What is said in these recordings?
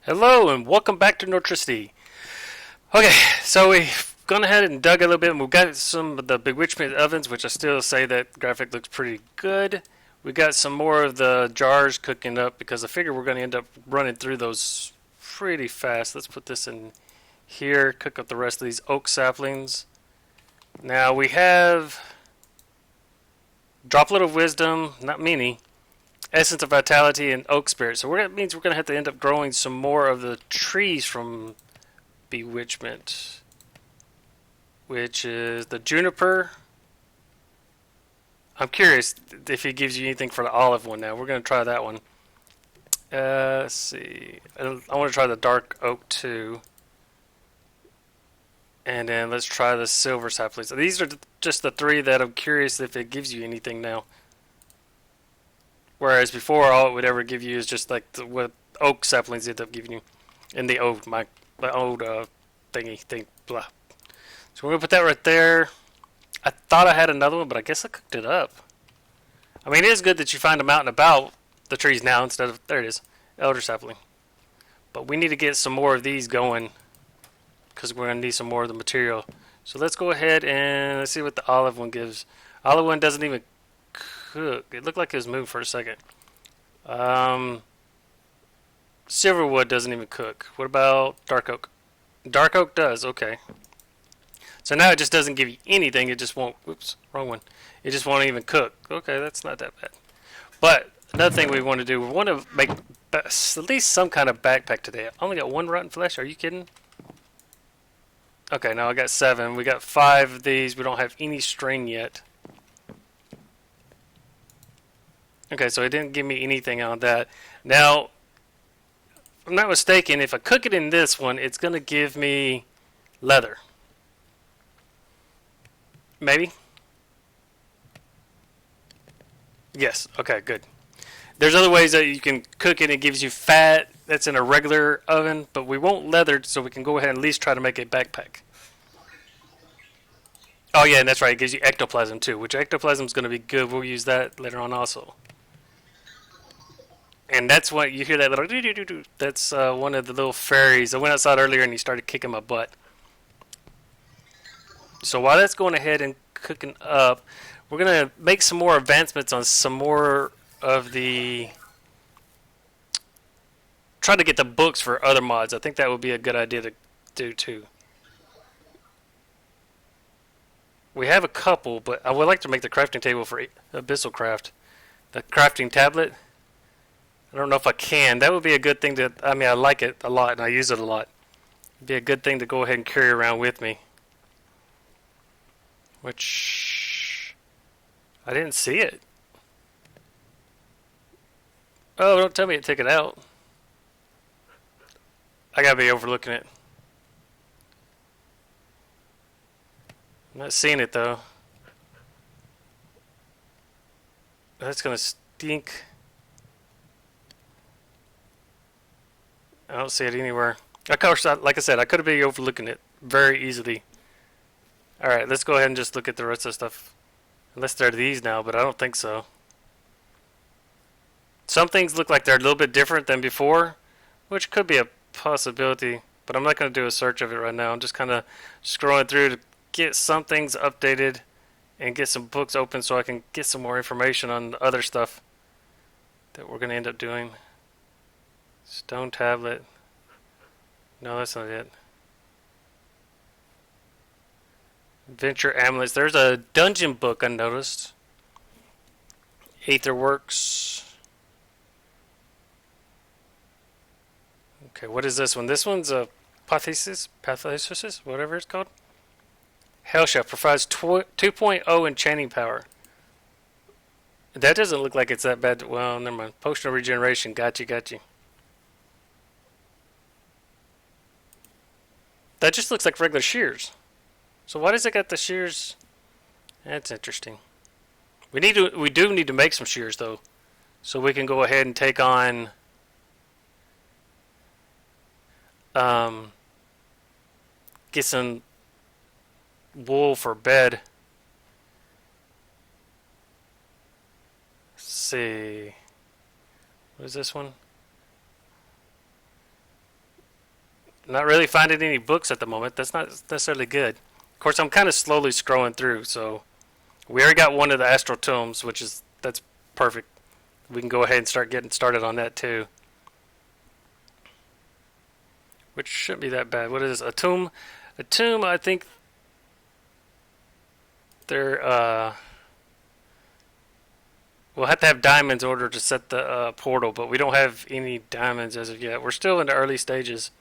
Hello and welcome back to Nortricity. Okay, so we've gone ahead and dug a little bit and we've got some of the Bewitchment ovens, which I still say that graphic looks pretty good. We got some more of the jars cooking up because I figure we're going to end up running through those pretty fast. Let's put this in here, cook up the rest of these oak saplings. Now we have Droplet of Wisdom, not many. Essence of Vitality and Oak Spirit. So that means we're going to have to end up growing some more of the trees from Bewitchment, which is the Juniper. I'm curious if he gives you anything for the olive one now. We're going to try that one. Let's see. I want to try the Dark Oak too. And then let's try the Silver Saplings. So these are just the three that I'm curious if it gives you anything now. Whereas before, all it would ever give you is just like what oak saplings end up giving you, in the old thingy thing. Blah. So we're gonna put that right there. I thought I had another one, but I guess I cooked it up. I mean, it is good that you find them out and about the trees now instead of there it is, elder sapling. But we need to get some more of these going because we're gonna need some more of the material. So let's go ahead and let's see what the olive one gives. Olive one doesn't even cook. It looked like it was moved for a second. Silverwood doesn't even cook. What about dark oak? Dark oak does. Okay. So now it just doesn't give you anything. It just won't. Whoops, wrong one. It just won't even cook. Okay, that's not that bad. But another thing we want to do, we want to make at least some kind of backpack today. I only got one rotten flesh. Are you kidding? Okay, now I got 7. We got 5 of these. We don't have any string yet. Okay, so it didn't give me anything on that. Now, if I'm not mistaken, if I cook it in this one, it's going to give me leather. Maybe? Yes, okay, good. There's other ways that you can cook it. It gives you fat that's in a regular oven, but we want leather so we can go ahead and at least try to make a backpack. Oh, yeah, and that's right. It gives you ectoplasm too, which ectoplasm is going to be good. We'll use that later on also. And that's what you hear that little doo doo doo doo. That's one of the little fairies. I went outside earlier and he started kicking my butt. So while that's going ahead and cooking up, we're going to make some more advancements on some more of the. Try to get the books for other mods. I think that would be a good idea to do too. We have a couple, but I would like to make the crafting table for Abyssal Craft. The crafting tablet. I don't know if I can. That would be a good thing to. I mean, I like it a lot and I use it a lot. It'd be a good thing to go ahead and carry around with me. Which. I didn't see it. Oh, don't tell me it took it out. I gotta be overlooking it. I'm not seeing it though. That's gonna stink. I don't see it anywhere. Of course, like I said, I could have been overlooking it very easily. Alright, let's go ahead and just look at the rest of the stuff. Unless they're these now, but I don't think so. Some things look like they're a little bit different than before, which could be a possibility, but I'm not going to do a search of it right now. I'm just kind of scrolling through to get some things updated and get some books open so I can get some more information on the other stuff that we're going to end up doing. Stone tablet. No, that's not it. Adventure amulets. There's a dungeon book I noticed. AetherWorks. Okay, what is this one? This one's a Apotheosis, whatever it's called. Hellchef provides 2.0 enchanting power. That doesn't look like it's that bad. Well, never mind. Potion of regeneration. Got you. That just looks like regular shears. So why does it got the shears? That's interesting. We do need to make some shears though, so we can go ahead and take on get some wool for bed. Let's see. What is this one? Not really finding any books at the moment. That's not necessarily good. Of course, I'm kind of slowly scrolling through, so we already got one of the Astral Tomes, that's perfect. We can go ahead and start getting started on that too. Which shouldn't be that bad. What is this? Atum? Atum, I think they're, we'll have to have diamonds in order to set the portal, but we don't have any diamonds as of yet. We're still in the early stages.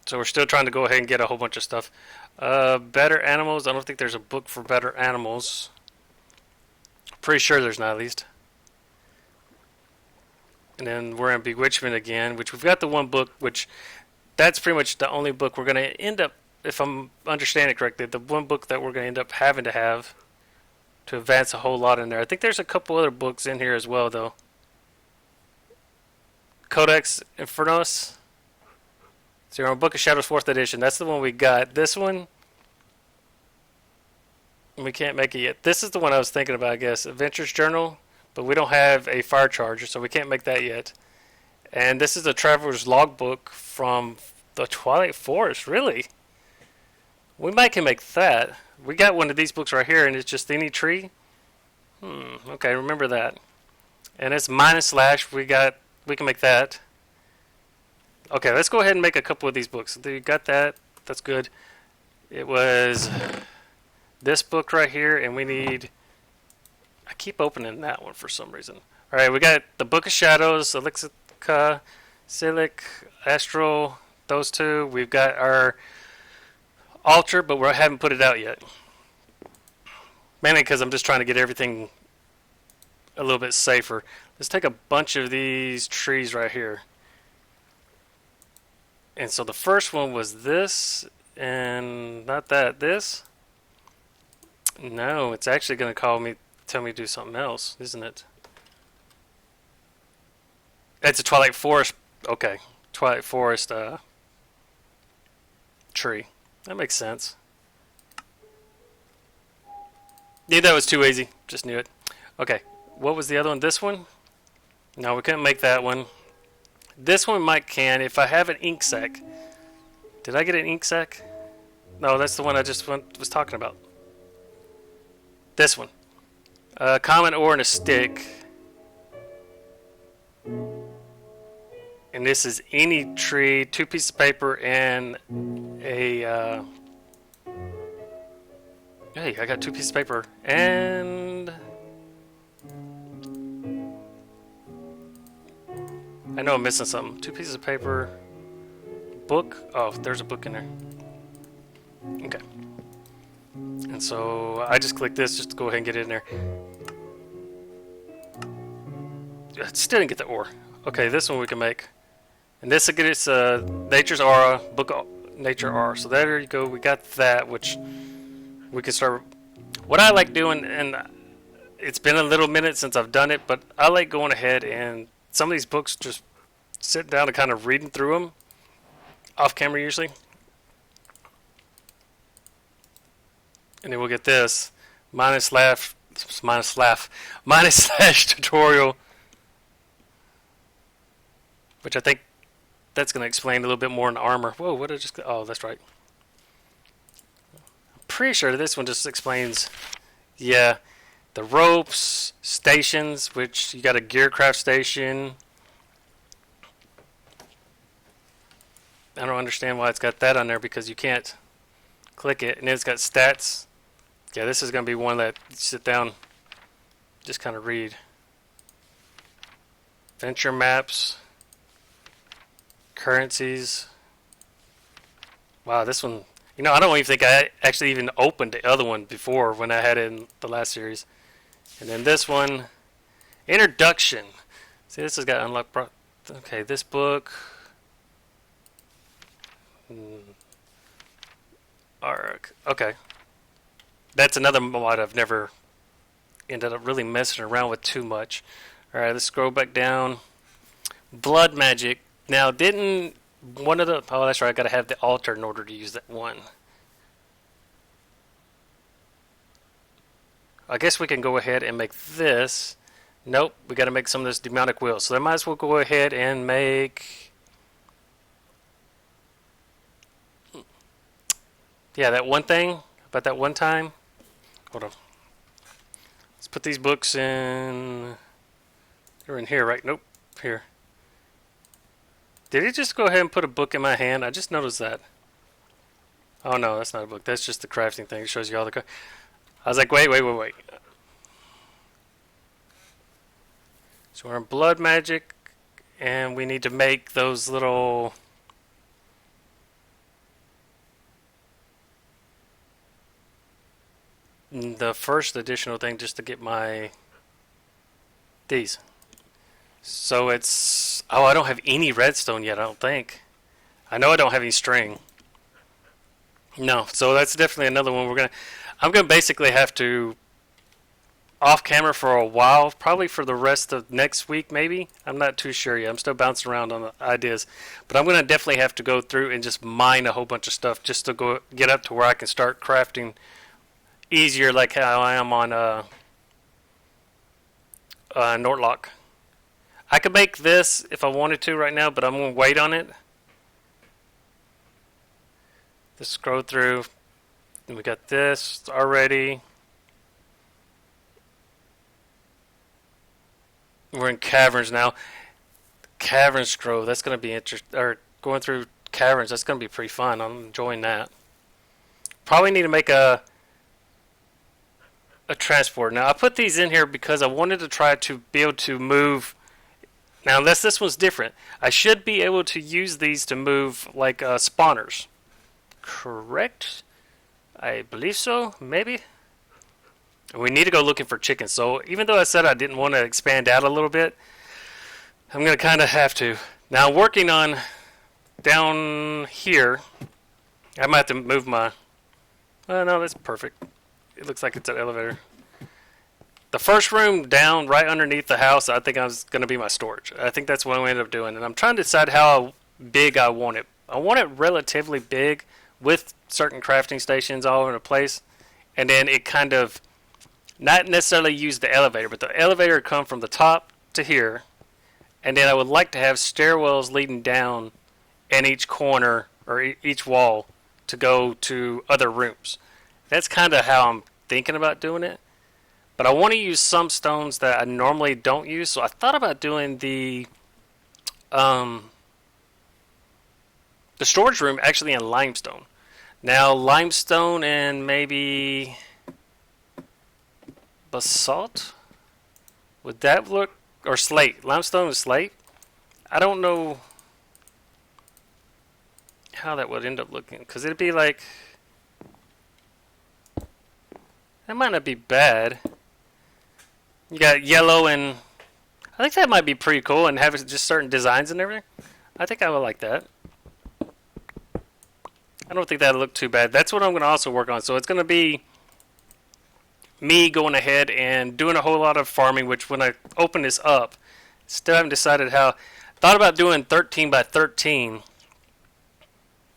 So we're still trying to go ahead and get a whole bunch of stuff. Better animals. I don't think there's a book for better animals. Pretty sure there's not, at least. And then we're in Bewitchment again, which we've got the one book, which that's pretty much the only book we're going to end up, if I'm understanding it correctly, the one book that we're going to end up having to have to advance a whole lot in there. I think there's a couple other books in here as well, though. Codex Infernos. So you're on Book of Shadows 4th edition. That's the one we got. This one, we can't make it yet. This is the one I was thinking about, I guess. Adventures Journal, but we don't have a fire charger, so we can't make that yet. And this is a Traveler's Logbook from the Twilight Forest. Really? We might can make that. We got one of these books right here, and it's just any tree. Okay, remember that. And it's -/ we can make that. Okay, let's go ahead and make a couple of these books. You got that. That's good. It was this book right here, and we need... I keep opening that one for some reason. Alright, we got the Book of Shadows, Elixica, Cyclic, Astral, those two. We've got our altar, but we haven't put it out yet. Mainly because I'm just trying to get everything a little bit safer. Let's take a bunch of these trees right here. And so the first one was this, and not that. This? No, it's actually going to tell me to do something else, isn't it? It's a Twilight Forest. Okay, Twilight Forest tree. That makes sense. Knew that was too easy. Just knew it. Okay, what was the other one? This one? No, we couldn't make that one. This one might can if I have an ink sac. Did I get an ink sac? No, that's the one I just was talking about. This one. Common ore and a stick. And this is any tree, 2 pieces of paper, and a... Hey, I got 2 pieces of paper. And... I know I'm missing something. 2 pieces of paper. Book. Oh, there's a book in there. Okay. And so I just click this just to go ahead and get it in there. Still didn't get the ore. Okay, this one we can make. And this again is Nature's Aura, Book of Nature Aura. So there you go. We got that, which we can start. What I like doing, and it's been a little minute since I've done it, but I like going ahead and some of these books, just sit down and kind of reading through them off camera usually. And then we'll get this -/ tutorial, which I think that's going to explain a little bit more in armor. Whoa, what did I just... Oh, that's right. I'm pretty sure this one just explains, yeah, the ropes, stations, which you got a gear craft station. I don't understand why it's got that on there because you can't click it. And then it's got stats. Yeah, this is going to be one that you sit down, just kind of read. Venture maps. Currencies. Wow, this one... You know, I don't even think I actually even opened the other one before when I had it in the last series. And then this one, Introduction. See, this has got unlocked. Okay, this book. Arc. Okay. That's another mod I've never ended up really messing around with too much. Alright, let's scroll back down. Blood magic. Now, didn't one of the... Oh, that's right, I gotta have the altar in order to use that one. I guess we can go ahead and make this. Nope, we gotta make some of this demonic will. So I might as well go ahead and make Yeah, that one thing about that one time. Hold on. Let's put these books in. They're in here, right? Nope. Here. Did he just go ahead and put a book in my hand? I just noticed that. Oh no, that's not a book. That's just the crafting thing. It shows you all the. I was like, wait. So we're in blood magic, and we need to make those little. The first additional thing just to get my. These. So it's. Oh, I don't have any redstone yet, I don't think. I know I don't have any string. No, so that's definitely another one I'm gonna basically have to off camera for a while, probably for the rest of next week, maybe. I'm not too sure yet. I'm still bouncing around on the ideas, but I'm gonna definitely have to go through and just mine a whole bunch of stuff just to go get up to where I can start crafting easier, like how I am on Nortlock. I could make this if I wanted to right now, but I'm gonna wait on it. Just scroll through. And we got this already. We're in caverns now. Cavern scroll. That's gonna be interesting. Or going through caverns. That's gonna be pretty fun. I'm enjoying that. Probably need to make a transport. Now I put these in here because I wanted to try to be able to move. Now unless this one's different, I should be able to use these to move like spawners. Correct? I believe so. Maybe. We need to go looking for chickens. So even though I said I didn't want to expand out a little bit, I'm going to kind of have to. Now working on down here, I might have to move my... Oh, no, that's perfect. It looks like it's an elevator. The first room down right underneath the house, I think I was going to be my storage. I think that's what I ended up doing. And I'm trying to decide how big I want it. I want it relatively big with certain crafting stations all over the place. And then it kind of... Not necessarily use the elevator, but the elevator would come from the top to here. And then I would like to have stairwells leading down in each corner or each wall to go to other rooms. That's kind of how I'm thinking about doing it. But I want to use some stones that I normally don't use. So I thought about doing the storage room actually in limestone. Now limestone and maybe... basalt? Would that look... Or slate. Limestone and slate? I don't know how that would end up looking. Because it'd be like... That might not be bad. You got yellow and... I think that might be pretty cool and have just certain designs and everything. I think I would like that. I don't think that would look too bad. That's what I'm going to also work on. So it's going to be... me going ahead and doing a whole lot of farming, which when I open this up, still haven't decided how. Thought about doing 13 by 13,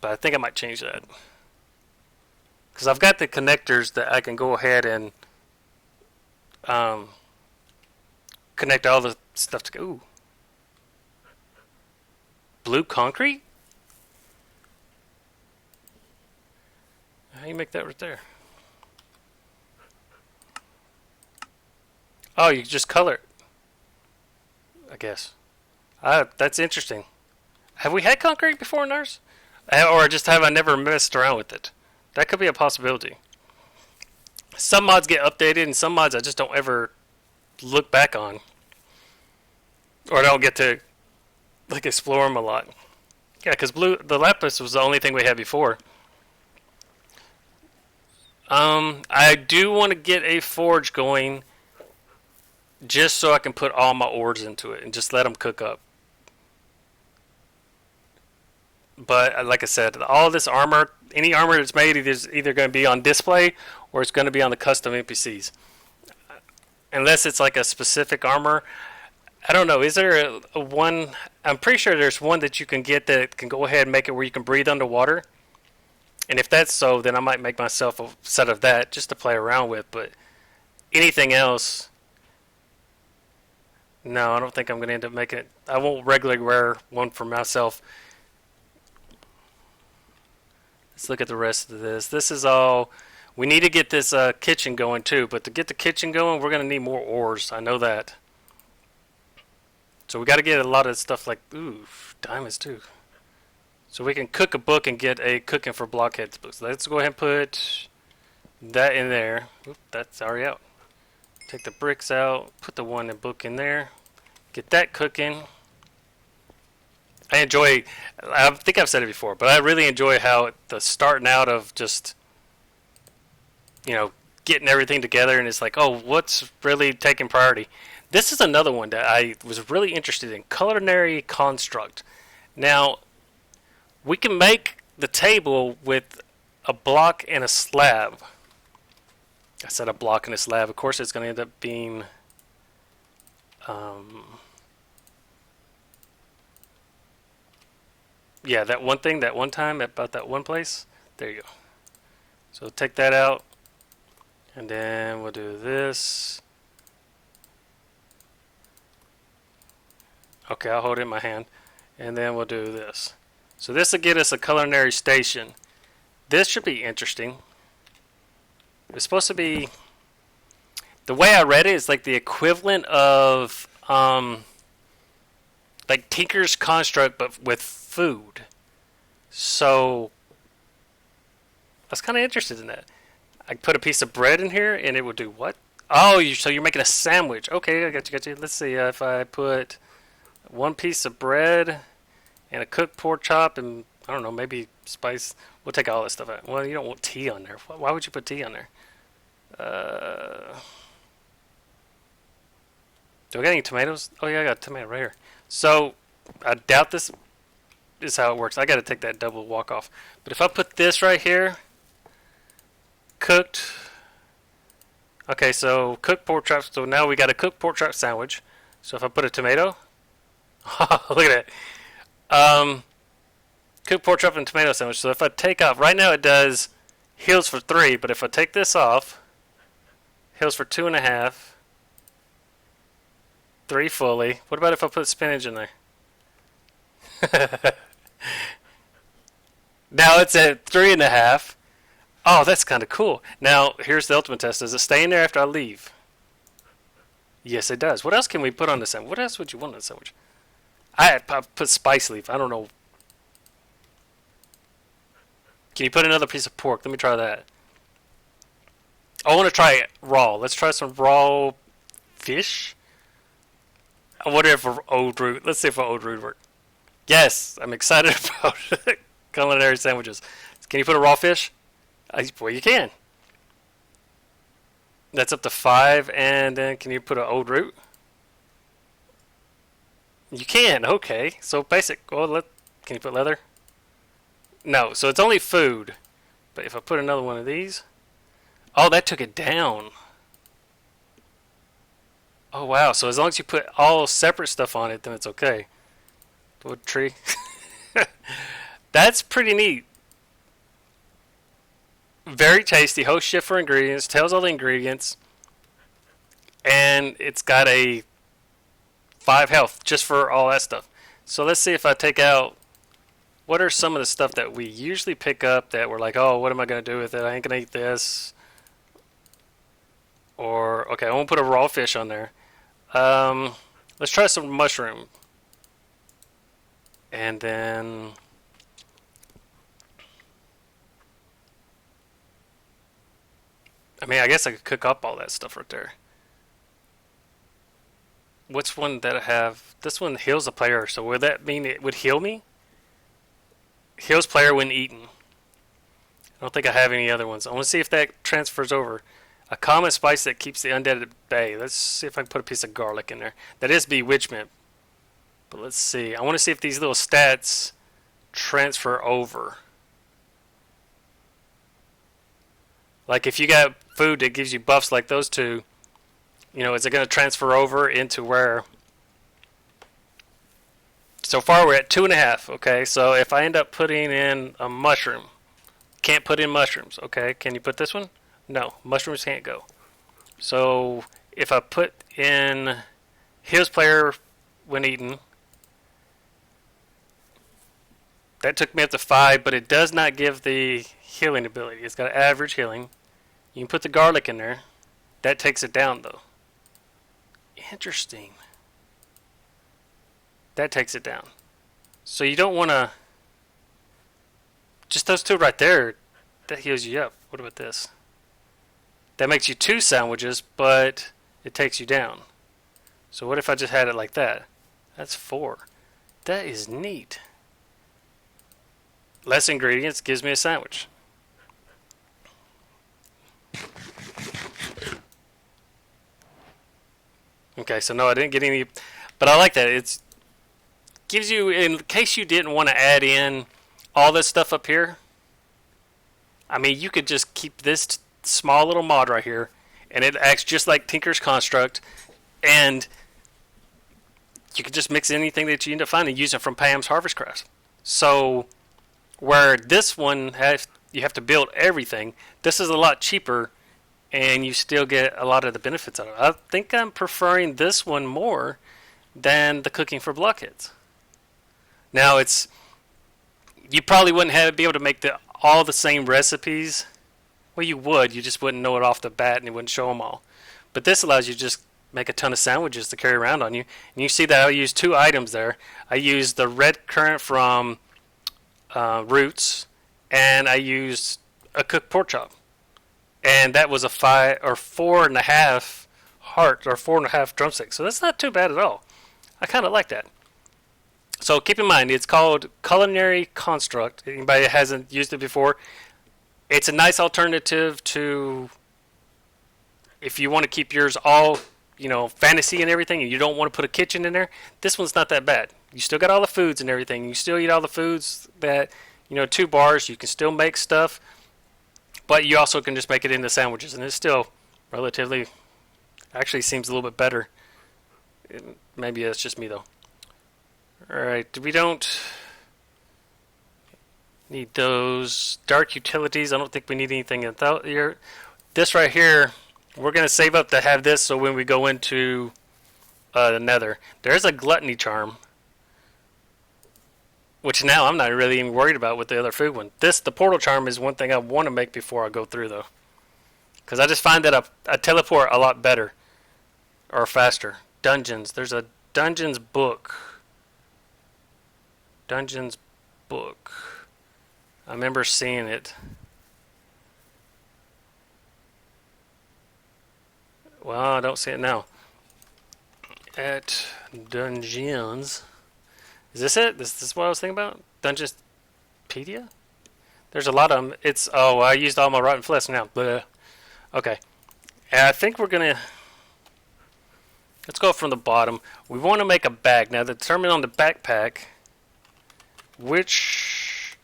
but I think I might change that. Because I've got the connectors that I can go ahead and connect all the stuff to... Ooh. Blue concrete? How do you make that right there? Oh, you just color it, I guess. That's interesting. Have we had concrete before in ours? Or just have I never messed around with it? That could be a possibility. Some mods get updated, and some mods I just don't ever look back on. Or I don't get to like explore them a lot. Yeah, because the lapis was the only thing we had before. I do want to get a forge going... just so I can put all my ores into it and just let them cook up. But like I said, all this armor, any armor that's made is either going to be on display or it's going to be on the custom NPCs. Unless it's like a specific armor. I don't know. Is there a one? I'm pretty sure there's one that you can get that can go ahead and make it where you can breathe underwater. And if that's so, then I might make myself a set of that just to play around with. But anything else... No, I don't think I'm going to end up making it. I won't regularly wear one for myself. Let's look at the rest of this. This is all. We need to get this kitchen going too, but to get the kitchen going, we're going to need more ores. I know that. So we got to get a lot of stuff like, ooh, diamonds too. So we can cook a book and get a cooking for blockheads book. So let's go ahead and put that in there. Oop, that's already out. Take the bricks out, put the one in book in there. Get that cooking. I think I've said it before, but I really enjoy how the starting out of just, getting everything together, and it's like, oh, what's really taking priority? This is another one that I was really interested in, Culinary Construct. Now, we can make the table with a block and a slab. I said a block and a slab. Of course, it's going to end up being... yeah, that one thing, that one time, about that one place. There you go. So take that out. And then we'll do this. Okay, I'll hold it in my hand. And then we'll do this. So this will get us a culinary station. This should be interesting. It's supposed to be... The way I read it is like the equivalent of... like Tinker's Construct, but with food. So... I was kind of interested in that. I put a piece of bread in here, and it would do what? Oh, so you're making a sandwich. Okay, I got you. Let's see if I put one piece of bread and a cooked pork chop and, I don't know, maybe spice. We'll take all this stuff out. Well, you don't want tea on there. Why would you put tea on there? Do I got any tomatoes? Oh, yeah, I got a tomato right here. So, I doubt this is how it works. I got to take that double walk off. But if I put this right here, cooked. Okay, so cooked pork chops. So now we got a cooked pork chop sandwich. So if I put a tomato, look at that. Cooked pork chop and tomato sandwich. So if I take off, right now it does heals for 3, but if I take this off, heals for 2.5, 3 fully. What about if I put spinach in there? Now it's at 3.5. Oh, that's kind of cool. Now, here's the ultimate test. Does it stay in there after I leave? Yes, it does. What else can we put on the sandwich? What else would you want on the sandwich? I put spice leaf. I don't know. Can you put another piece of pork? Let me try that. I want to try it raw. Let's try some raw fish. I wonder if old root. Let's see if old root works. Yes, I'm excited about culinary sandwiches. Can you put a raw fish? Well, you can. That's up to 5, and then can you put an old root? You can. Okay, so basic. Well, can you put leather? No. So it's only food. But if I put another one of these, oh, that took it down. Oh wow. So as long as you put all separate stuff on it, then it's okay. Wood tree. That's pretty neat. Very tasty. Host shift for ingredients. Tells all the ingredients. And it's got a 5 health just for all that stuff. So let's see if I take out... What are some of the stuff that we usually pick up that we're like, oh, what am I going to do with it? I ain't going to eat this. Or, okay, I won't put a raw fish on there. Let's try some mushroom. And then... I mean, I guess I could cook up all that stuff right there. What's one that I have? This one heals the player, so would that mean it would heal me? Heals player when eaten. I don't think I have any other ones. I want to see if that transfers over. A common spice that keeps the undead at bay. Let's see if I can put a piece of garlic in there. That is Bewitchment. But let's see. I want to see if these little stats transfer over. Like if you got food that gives you buffs like those two, is it going to transfer over into where... So far we're at 2.5, okay? So if I end up putting in a mushroom, can't put in mushrooms, okay? Can you put this one? No, mushrooms can't go. So if I put in heals player when eaten, That took me up to 5, but it does not give the healing ability. It's got average healing. You can put the garlic in there. That takes it down, though. Interesting. That takes it down. So you don't want to... Just those two right there, that heals you up. What about this? That makes you 2 sandwiches, but it takes you down. So what if I just had it like that? That's 4. That is neat. Less ingredients gives me a sandwich. Okay, so no, I didn't get any, but I like that. It gives you, in case you didn't want to add in all this stuff up here. I mean, you could just keep this small little mod right here, and it acts just like Tinker's Construct, and you can just mix anything that you end up finding using from Pam's Harvest Crafts. So, where this one you have to build everything, this is a lot cheaper, and you still get a lot of the benefits out of it. I think I'm preferring this one more than the cooking for blockheads. Now, you probably wouldn't be able to make all the same recipes. Well, you would. You just wouldn't know it off the bat, and it wouldn't show them all. But this allows you to just make a ton of sandwiches to carry around on you. And you see that I used 2 items there. I used the red currant from Roots, and I used a cooked pork chop. And that was a 5 or 4.5 heart or 4.5 drumstick. So that's not too bad at all. I kind of like that. So keep in mind, it's called Culinary Construct. Anybody that hasn't used it before, it's a nice alternative to if you want to keep yours all, fantasy and everything, and you don't want to put a kitchen in there. This one's not that bad. You still got all the foods and everything. You still eat all the foods that, 2 bars. You can still make stuff, but you also can just make it into sandwiches, and it's still relatively, actually seems a little bit better. Maybe it's just me, though. Alright, we don't need those dark utilities. I don't think we need anything without here. This right here, we're going to save up to have this so when we go into the nether. There's a gluttony charm, which now I'm not really even worried about with the other food one. The portal charm is one thing I want to make before I go through, though. Because I just find that I teleport a lot better. Or faster. Dungeons. There's a dungeons book. Dungeons book. I remember seeing it. Well, I don't see it now. At Dungeons. Is this it? This is what I was thinking about? Dungeonspedia? There's a lot of them. I used all my rotten flesh now. Blah. Okay. I think we're going to... Let's go from the bottom. We want to make a bag. Now, determine on the backpack which...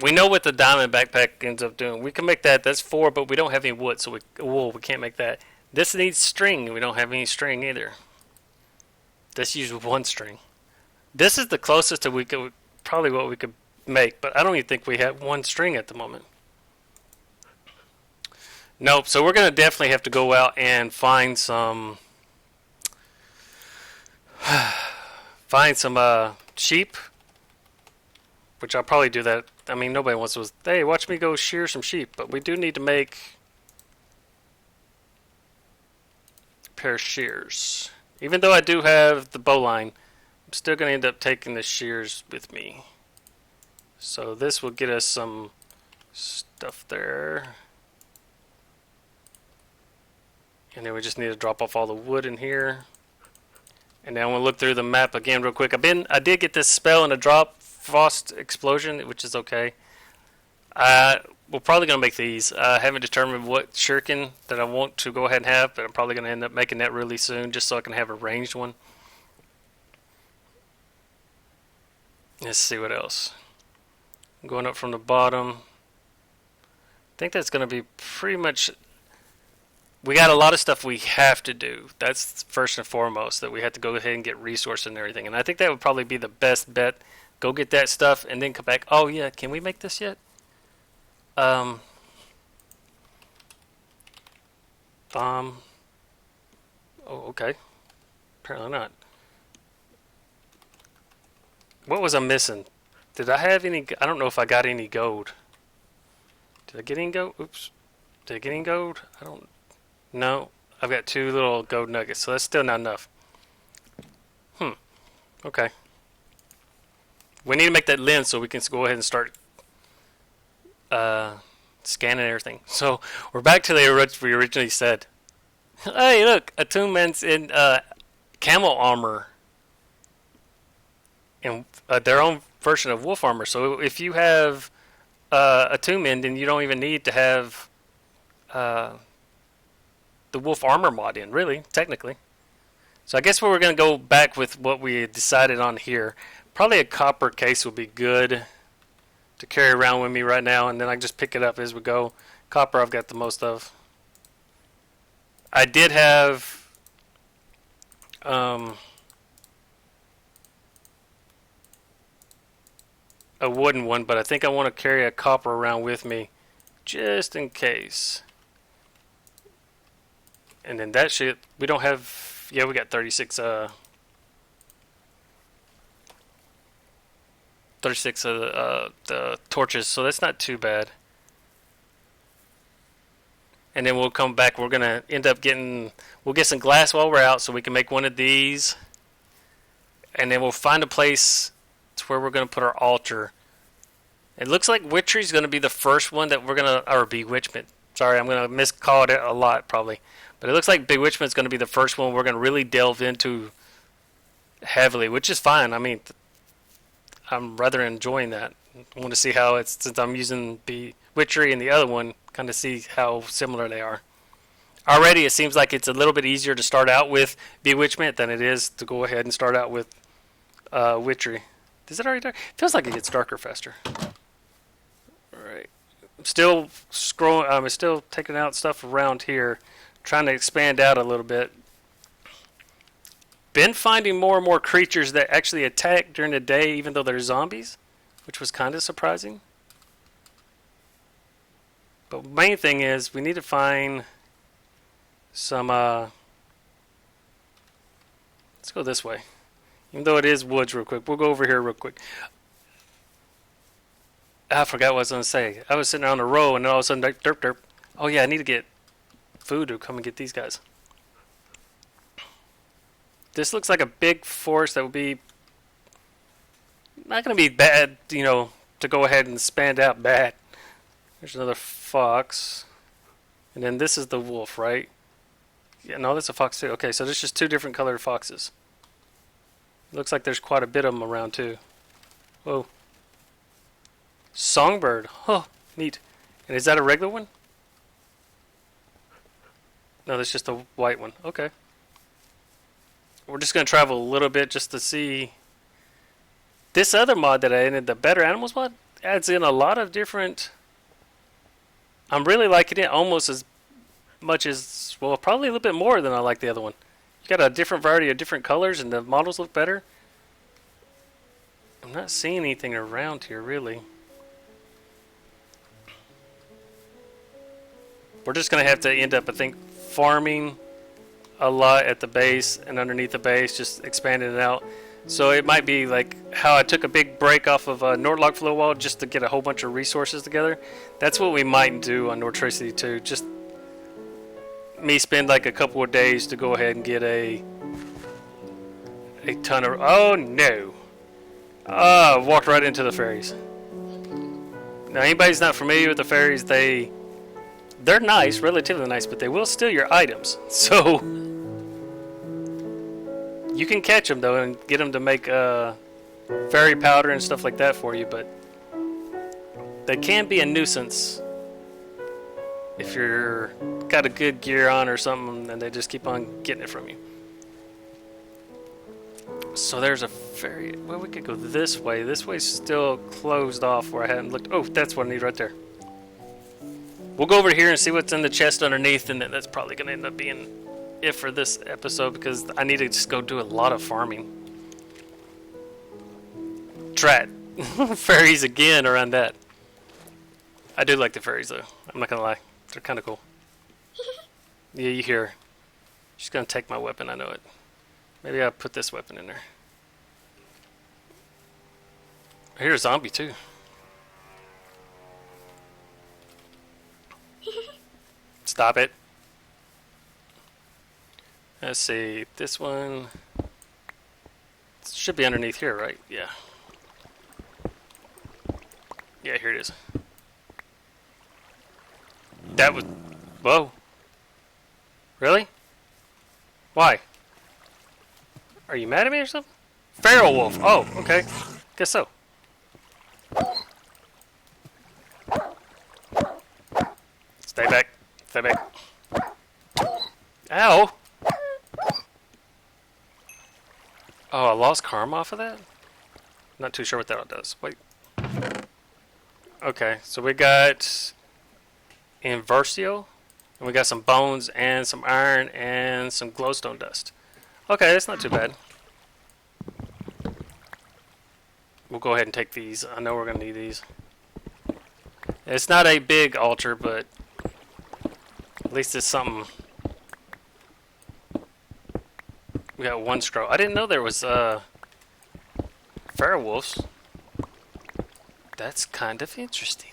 We know what the diamond backpack ends up doing. We can make that. That's 4, but we don't have any wood, so we can't make that. This needs string, and we don't have any string either. This uses 1 string. This is the closest to probably what we could make, but I don't even think we have 1 string at the moment. Nope, so we're going to definitely have to go out and find some sheep, which I'll probably do that. I mean, nobody wants to, hey, watch me go shear some sheep, but we do need to make a pair of shears. Even though I do have the bowline, I'm still going to end up taking the shears with me. So this will get us some stuff there. And then we just need to drop off all the wood in here. And now we'll look through the map again real quick. I did get this spell in a drop, Frost Explosion, which is okay. We're probably going to make these. I haven't determined what shuriken that I want to go ahead and have, but I'm probably going to end up making that really soon just so I can have a ranged one. Let's see what else. Going up from the bottom. I think that's going to be pretty much... We got a lot of stuff we have to do. That's first and foremost, that we have to go ahead and get resources and everything. And I think that would probably be the best bet. Go get that stuff and then come back. Oh, yeah, can we make this yet? Oh, okay. Apparently not. What was I missing? Did I have any? I don't know if I got any gold. Did I get any gold? Oops. Did I get any gold? I don't. No. I've got 2 little gold nuggets, so that's still not enough. Okay. We need to make that lens so we can go ahead and start scanning everything. So we're back to what we originally said. Hey, look, Atum's in camel armor and their own version of wolf armor. So if you have Atum, then you don't even need to have the wolf armor mod in, really, technically. So I guess we're going to go back with what we decided on here. Probably a copper case will be good to carry around with me right now, and then I can just pick it up as we go. Copper I've got the most of. I did have a wooden one, but I think I want to carry a copper around with me just in case. And then that shit, we don't have... Yeah, we got 36 36 of the torches, so that's not too bad. And then we'll come back. We're going to end up getting... We'll get some glass while we're out so we can make one of these. And then we'll find a place to where we're going to put our altar. It looks like Witchery is going to be the first one that we're going to... Or Bewitchment. Sorry, I'm going to miscall it a lot, probably. But it looks like Bewitchment is going to be the first one we're going to really delve into heavily, which is fine. I mean, I'm rather enjoying that. I want to see how it's, since I'm using Witchery and the other one, kind of see how similar they are. Already, it seems like it's a little bit easier to start out with Bewitchment than it is to go ahead and start out with Witchery. Is it already dark? It feels like it gets darker faster. Alright. I'm still scrolling, I'm still taking out stuff around here. Trying to expand out a little bit. Been finding more and more creatures that actually attack during the day even though they're zombies, which was kind of surprising. But the main thing is we need to find some let's go this way. Even though it is woods real quick. We'll go over here real quick. I forgot what I was going to say. I was sitting on a row and then all of a sudden derp derp. Oh yeah, I need to get food to come and get these guys. This looks like a big forest that would be not going to be bad, you know, to go ahead and expand out bad. There's another fox. And then this is the wolf, right? Yeah, no, that's a fox too. Okay, so there's just 2 different colored foxes. Looks like there's quite a bit of them around too. Whoa. Songbird. Huh, neat. And is that a regular one? No, that's just a white one. Okay. We're just going to travel a little bit just to see. This other mod that I added, the Better Animals mod, adds in a lot of different... I'm really liking it almost as much as... Well, probably a little bit more than I like the other one. You got a different variety of different colors and the models look better. I'm not seeing anything around here, really. We're just going to have to end up, I think, farming a lot at the base and underneath the base, just expanding it out. So it might be like how I took a big break off of Nortlock for a little while just to get a whole bunch of resources together. That's what we might do on Nortricity too. Just me spend like a couple of days to go ahead and get a ton of... Oh no! I walked right into the fairies. Now anybody's not familiar with the fairies, they're nice, relatively nice, but they will steal your items. So you can catch them though and get them to make fairy powder and stuff like that for you, but they can be a nuisance if you're got a good gear on or something, and they just keep on getting it from you. So there's a fairy. Well, we could go this way. This way's still closed off where I hadn't looked. Oh, that's what I need right there. We'll go over here and see what's in the chest underneath, and then that's probably going to end up being it for this episode because I need to just go do a lot of farming. Drat. Fairies again around that. I do like the fairies though. I'm not going to lie. They're kind of cool. Yeah, you hear. She's going to take my weapon, I know it. Maybe I'll put this weapon in there. I hear a zombie too. Stop it. Let's see. This one should be underneath here, right? Yeah. Yeah, here it is. That was... Whoa. Really? Why? Are you mad at me or something? Feral wolf. Oh, okay. Guess so. Stay back. Stay back. Ow! Oh, I lost karma off of that? Not too sure what that does. Wait. Okay, so we got Inversio, and we got some bones and some iron and some glowstone dust. Okay, that's not too bad. We'll go ahead and take these. I know we're going to need these. It's not a big altar, but at least it's something. We got one scroll. I didn't know there was feral wolves. That's kind of interesting.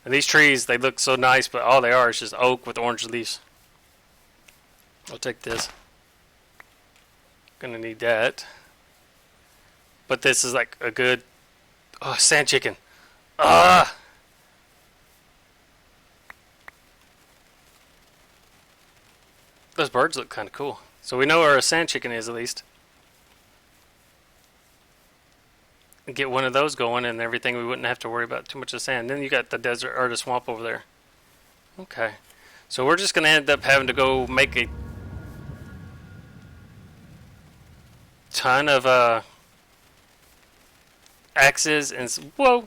And these trees, they look so nice, but all they are is just oak with orange leaves. I'll take this. Gonna need that. But this is like a good... Oh, sand chicken. Ah! Those birds look kind of cool. So we know where a sand chicken is at least. Get one of those going and everything, we wouldn't have to worry about too much of sand. Then you got the desert or the swamp over there. Okay. So we're just going to end up having to go make a ton of axes and... Whoa!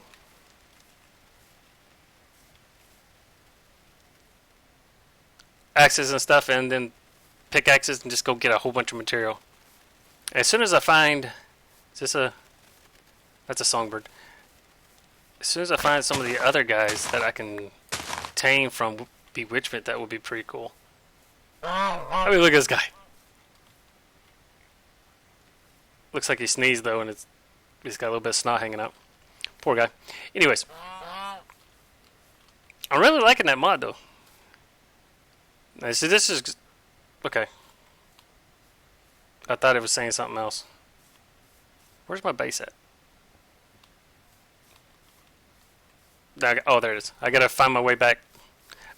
Axes and stuff, and then pickaxes and just go get a whole bunch of material. As soon as I find... Is this a... That's a songbird. As soon as I find some of the other guys that I can tame from Bewitchment, that would be pretty cool. I mean, look at this guy. Looks like he sneezed though, and he's got a little bit of snot hanging out. Poor guy. Anyways, I'm really liking that mod though. Now, see, this is okay. I thought it was saying something else. Where's my base at? Oh, there it is. I gotta find my way back.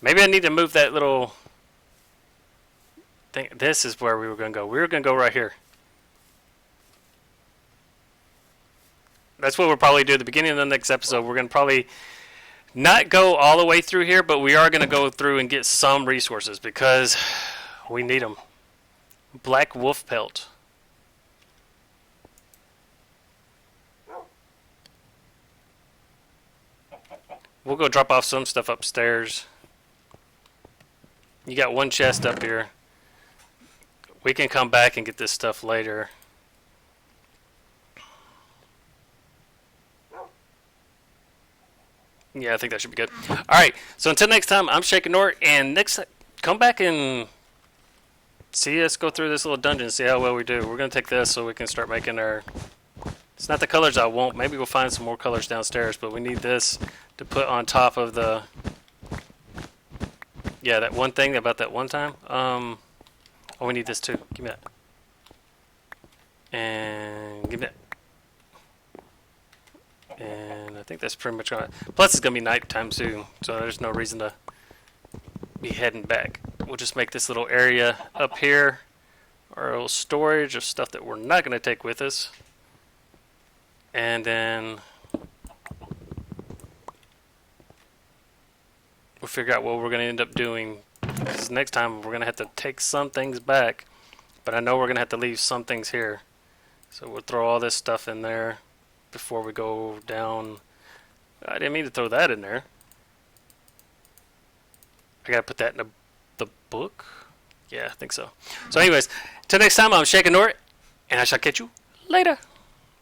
Maybe I need to move that little thing. This is where we were gonna go. We were gonna go right here. That's what we'll probably do at the beginning of the next episode. We're gonna probably not go all the way through here, but we are gonna go through and get some resources because we need them. Black wolf pelt. We'll go drop off some stuff upstairs. You got one chest up here. We can come back and get this stuff later. Yeah, I think that should be good. Alright, so until next time, I'm Shaken Nort, and next come back and see us go through this little dungeon, see how well we do. We're going to take this so we can start making our... It's not the colors I want. Maybe we'll find some more colors downstairs, but we need this to put on top of the... Yeah, that one thing about that one time. Oh, we need this too. Give me that. And give me that. And I think that's pretty much on it. Plus, it's going to be nighttime soon, so there's no reason to be heading back. We'll just make this little area up here our little storage of stuff that we're not going to take with us. And then we'll figure out what we're going to end up doing. Because next time we're going to have to take some things back. But I know we're going to have to leave some things here. So we'll throw all this stuff in there before we go down. I didn't mean to throw that in there. I got to put that in the book. Yeah, I think so. So anyways, till next time, I'm Shaken Nort, and I shall catch you later.